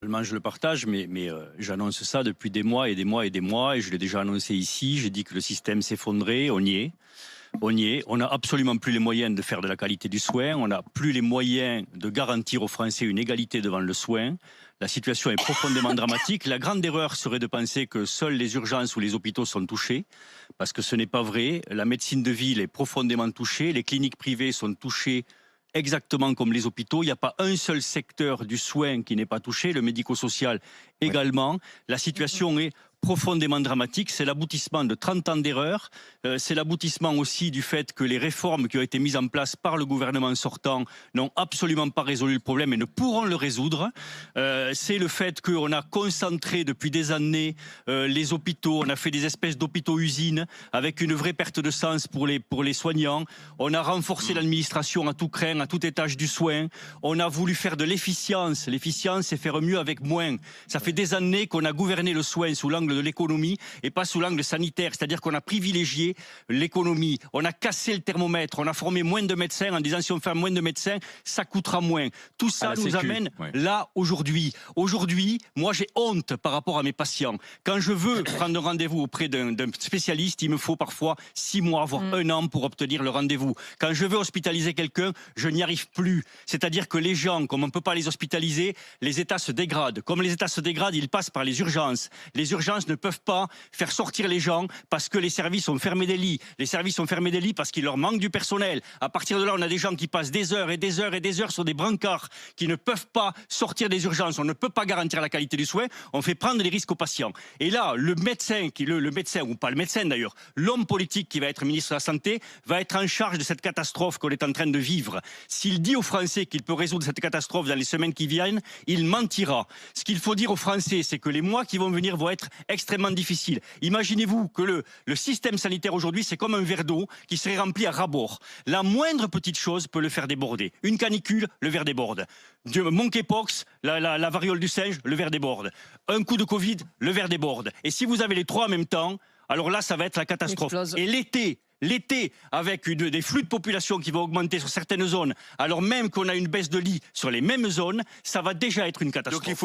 Je le partage, mais j'annonce ça depuis des mois et des mois et des mois, et je l'ai déjà annoncé ici. J'ai dit que le système s'effondrait, on y est. On y est. On n'a absolument plus les moyens de faire de la qualité du soin. On n'a plus les moyens de garantir aux Français une égalité devant le soin. La situation est profondément dramatique. La grande erreur serait de penser que seules les urgences ou les hôpitaux sont touchés, parce que ce n'est pas vrai. La médecine de ville est profondément touchée. Les cliniques privées sont touchées exactement comme les hôpitaux. Il n'y a pas un seul secteur du soin qui n'est pas touché. Le médico-social également. La situation est profondément dramatique. C'est l'aboutissement de 30 ans d'erreurs. C'est l'aboutissement aussi du fait que les réformes qui ont été mises en place par le gouvernement sortant n'ont absolument pas résolu le problème et ne pourront le résoudre. C'est le fait qu'on a concentré depuis des années les hôpitaux. On a fait des espèces d'hôpitaux-usines avec une vraie perte de sens pour les soignants. On a renforcé l'administration à tout crin, à tout étage du soin. On a voulu faire de l'efficience. L'efficience, c'est faire mieux avec moins. Ça fait des années qu'on a gouverné le soin sous l'angle de l'économie et pas sous l'angle sanitaire. C'est-à-dire qu'on a privilégié l'économie. On a cassé le thermomètre. On a formé moins de médecins en disant si on fait moins de médecins, ça coûtera moins. Tout ça nous amène là aujourd'hui. Aujourd'hui, moi j'ai honte par rapport à mes patients. Quand je veux prendre rendez-vous auprès d'un spécialiste, il me faut parfois 6 mois, voire 1 an pour obtenir le rendez-vous. Quand je veux hospitaliser quelqu'un, je n'y arrive plus. C'est-à-dire que les gens, comme on ne peut pas les hospitaliser, les états se dégradent. Comme les états se dégradent, ils passent par les urgences. Les urgences ne peuvent pas faire sortir les gens parce que les services ont fermé des lits. Les services ont fermé des lits parce qu'il leur manque du personnel. À partir de là, on a des gens qui passent des heures et des heures et des heures sur des brancards qui ne peuvent pas sortir des urgences. On ne peut pas garantir la qualité du soin. On fait prendre des risques aux patients. Et là, le médecin, le médecin, ou pas le médecin d'ailleurs, l'homme politique qui va être ministre de la Santé, va être en charge de cette catastrophe qu'on est en train de vivre. S'il dit aux Français qu'il peut résoudre cette catastrophe dans les semaines qui viennent, il mentira. Ce qu'il faut dire aux Français, c'est que les mois qui vont venir vont être extrêmement difficile. Imaginez-vous que le système sanitaire aujourd'hui, c'est comme un verre d'eau qui serait rempli à ras-bord. La moindre petite chose peut le faire déborder. Une canicule, le verre déborde. Monkeypox, la variole du singe, le verre déborde. Un coup de Covid, le verre déborde. Et si vous avez les trois en même temps, alors là, ça va être la catastrophe. Et l'été, avec des flux de population qui vont augmenter sur certaines zones, alors même qu'on a une baisse de lits sur les mêmes zones, ça va déjà être une catastrophe.